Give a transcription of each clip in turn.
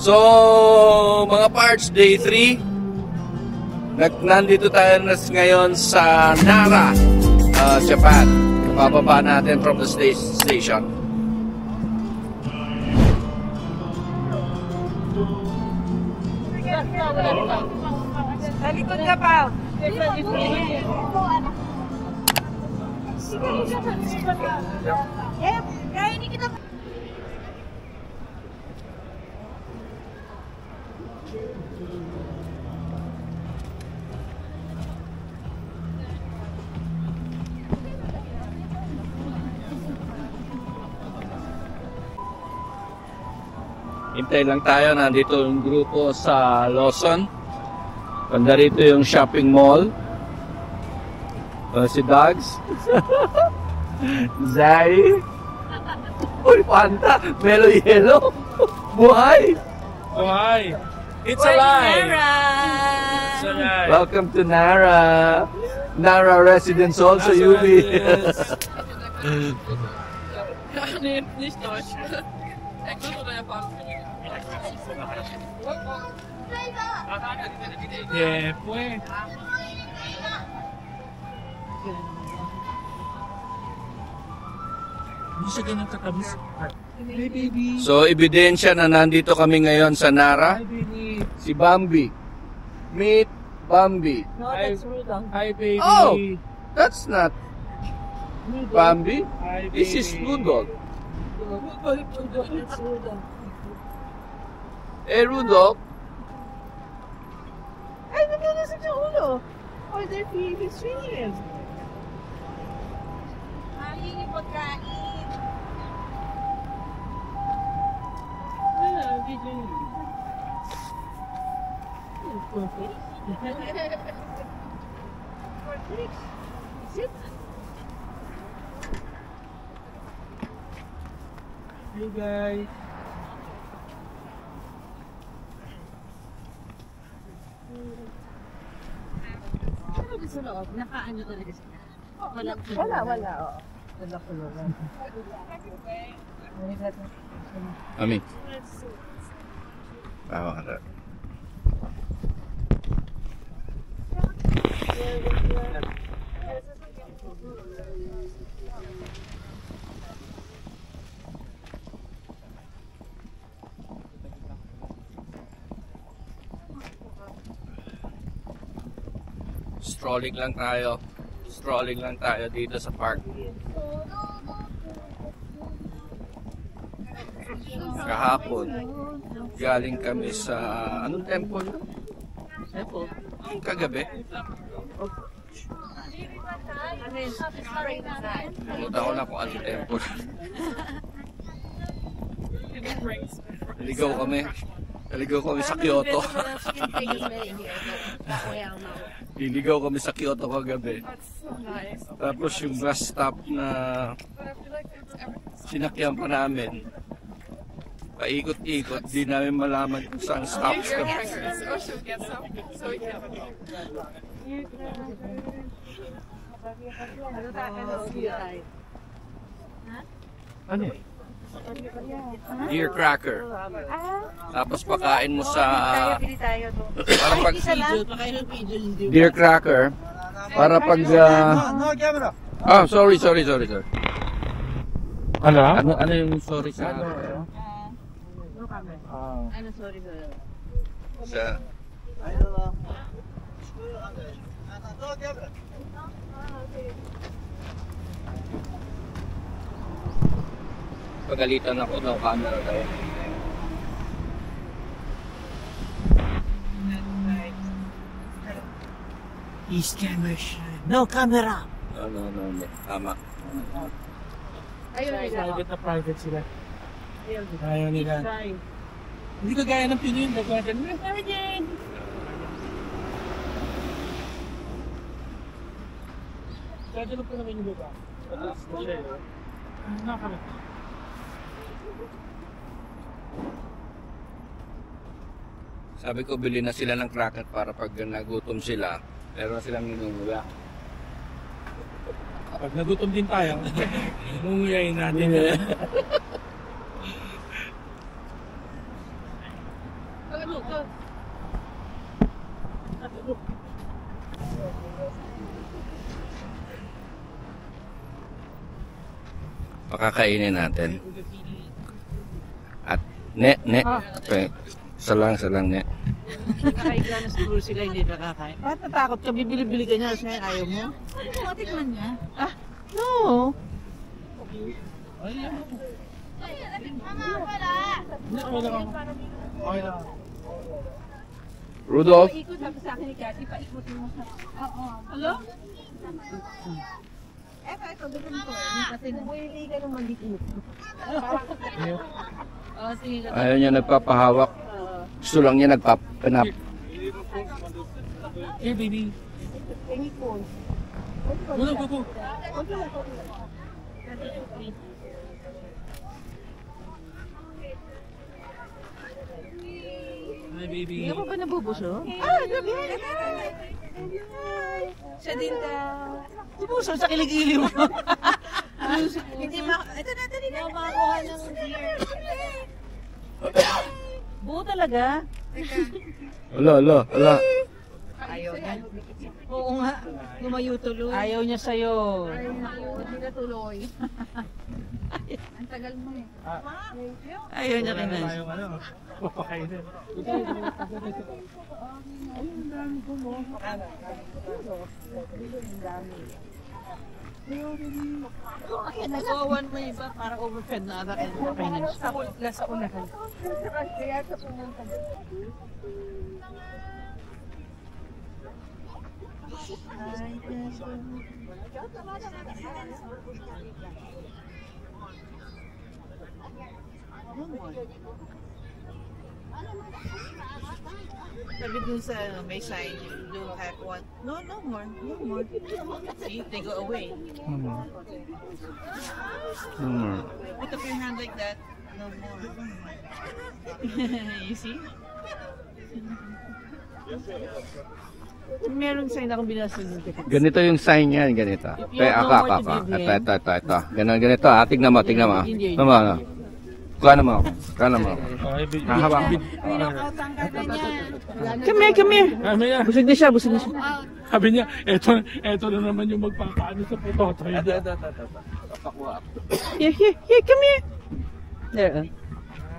So, mga parts, day 3. Nandito tayo ngayon sa Nara, Japan. Bababa natin from the station. Talikod ka pa. Kaya hindi kita. Hintay lang tayo, nandito yung grupo sa Lawson. Banda rito yung shopping mall. Si Dogs. Zai. Uy, Panta. Melo Yellow. Buhay. Buhay. It's alive. It's alive. Welcome to Nara. Nara residents also, Yubi. Nee, nicht Deutsch. Englisch oder Japanisch? Yeah, pues. Hindi siya ganun katabis. Hey, baby. So, ebidensya na nandito kami ngayon sa Nara. Hi, baby. Si Bambi. Meet Bambi. No, that's Rudolph. Hi, baby. Oh! That's not Bambi. Hi, baby. This is Rudolph. It's Rudolph. Eh, Rudolph. Ay, nagkalasag yung ulo. Or they're feeding him. Ay, yung pagkain. Hey, guys. Sa loob, nakaano talaga sila. Wala. Oo. Wala kulungan. Ami. Bawa ka na. Strolling lang tayo dito sa park. Kahapon, galing kami sa anong temple? Temple. Kagabi. Pumunta ko na kung anong temple. Naligaw kami sa Kyoto. Niligaw kami sa Kyoto kagabi. Tapos yung bus stop na sinakyan pa namin, paikot-ikot, di namin malaman kung saan stops kami. Ano? Deer cracker. Tapos pakain mo sa parang pag deer cracker para pag sorry. Ano yung sorry sa sorry sa pagalitan ako ng camera tayo. East camera shy. No camera. No. Tama. Private sila. Ayaw nila. Hindi ka gaya ng Pinoy. Nagwagan mo. Kaya dito po naman yung baba. Sabi ko, bili na sila ng cracker para pag nagutom sila, meron na silang minumuya. Pag nagutom din tayo, munguyain natin. Pakakainin natin. At salang ne. Nakakaigla na siguro sila hindi nakakain. Bakit natakot ka? Bibili-bili ka niya. Kasi ayaw mo? Tikman niya. Ah, no. Rudolph, Ikot sabi sa akin ni Cathy, paikutin mo sa... Oo. Hello? Ito, gawin ko. Kasi nabuhili ka naman dito. ayaw niya nagpapahawak. Gusto lang niya nagpapanap. Hey, baby. Go. Hi, baby. Hindi ako ba nabubuso? Gabi. Siya din daw. Bubuso sa kilig-ili mo. Hindi ito na, dali na. Makakuha ng deer. Buo talaga. Ala. Ayaw niya. Oo nga. Lumayo tuloy. Ayaw niya sa'yo. Hindi na tuloy. Ang tagal mo eh. Ayaw niya kay Nancy. Tayong ano, papakainin. Nagawan mo iba para overfed na ata kaya kakainin siya. Ako nasa unahan. Kaya sa pumunta. Sabi dun sa may sign, you don't have one. No more. See, they go away. Put up your hand like that. No more. You see? Merong sign akong binasunod. Ganito yung sign niya, ganito. Ito. Ganito. Tignan mo. Ano? Kano mo. Hahawak. Come here. Busog na siya. Sabi niya, eto na naman yung magpapaano sa putotoy. Here, come here. There,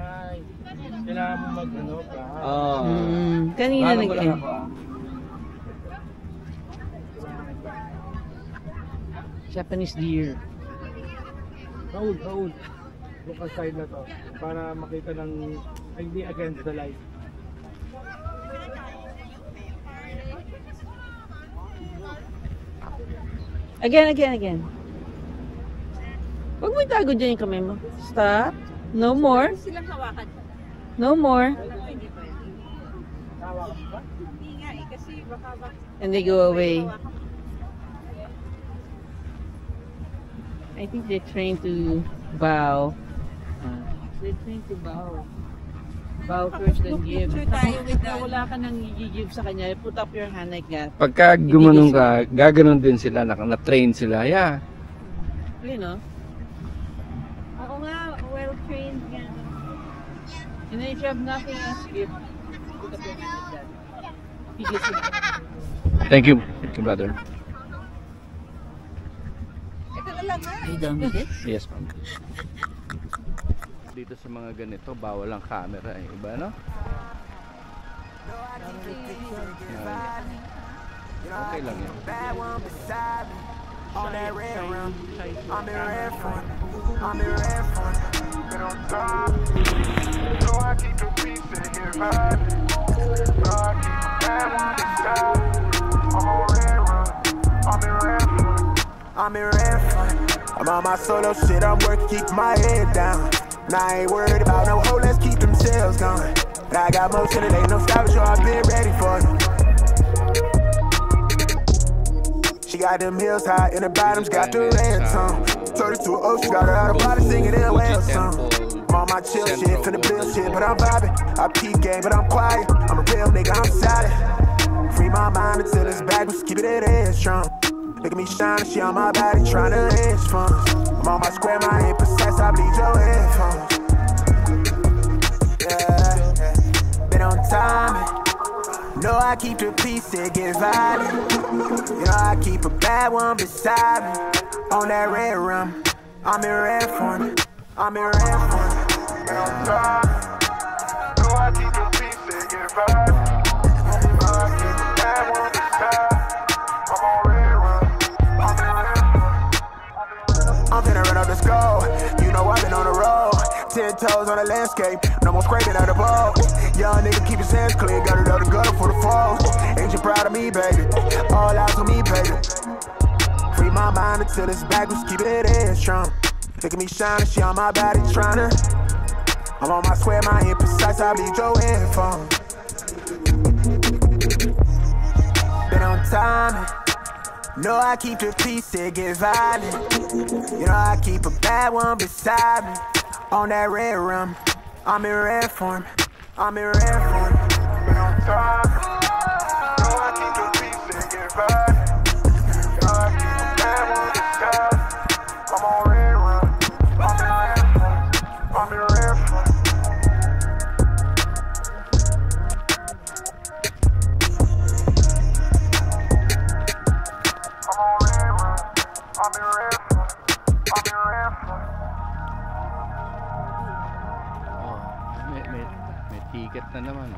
Ay, kailangan mo mag-ano ka. Kanina nag-end. Japanese deer. Raul. Local side na to. Para makita ng hindi against the light. Again. Huwag mo itago dyan yung kamay mo. Stop. No more. Silang hawakan. No more. Hindi nga eh, kasi baka And they go away. I think they're trained to bow. They're trained to bow. Bow first then give. Wala ka nang i-give sa kanya, put up your hand like that. Pagka gumanong ka, gaganon din sila, na-train sila. Yeah. You know? Oo nga, well-trained nga. And then if you have nothing else to give, put up your hand like that. Pigil sila. Thank you, brother. Ito na lang ha. Are you done with it? Yes, ma'am. Dito sa mga ganito, bawal ang camera eh. Iba, no? Okay lang yan. On that red rum, I'm in red front, been on top. So I keep the peace and get vibing. So I keep a bad one beside me. I'm on red run, I'm in red front. I'm on my solo shit, I'm working, keep my head down. Now I ain't worried about no hoe, let's keep them shells going. But I got motion, it ain't no stopping, so I've been ready for them. She got them heels high, and the bottoms got the red tongue. Told her to an ocean, got her out of body singing in a whale song. I'm on my chill shit, finna build shit, but I'm vibing. I peep game, but I'm quiet. I'm a real nigga, I'm solid. Free my mind until it's backwards, keep it at head strong. Look at me shining, she on my body, tryna hedge funds. I'm on my square, my ain't precise, I bleed your headphones. Yeah, been on timing. Know I keep the peace, it get violent. You know I keep a bad one beside me. On that red rum, I'm in red form. I'm in red form. You know I'm timing. Know I keep the peace, it get violent. You know I keep a bad one beside me. I'm on red rum. I'm in red form. I'm finna run up the score. You know I've been on the road. 10 toes on the landscape, no more scraping at the ball. Young nigga keep his hands clean, got it out the gutter for the fall. Ain't you proud of me, baby? All out to me, baby. Free my mind until it's backwards, keep it in strong. Look at me shining, she on my body tryna. I'm on my square, my imprecise, I bleed your info. Been on timing. Know I keep the peace, it get violent. You know I keep a bad one beside me. On that red rum, I'm in red form. I'm in red form. Been on time. Know I keep the peace and get violent. Know I keep a bad one beside. I'm on red rum. I'm in red form. I'm in red form. I'm on red rum. I'm in red form. I'm in red form. May ticket na naman.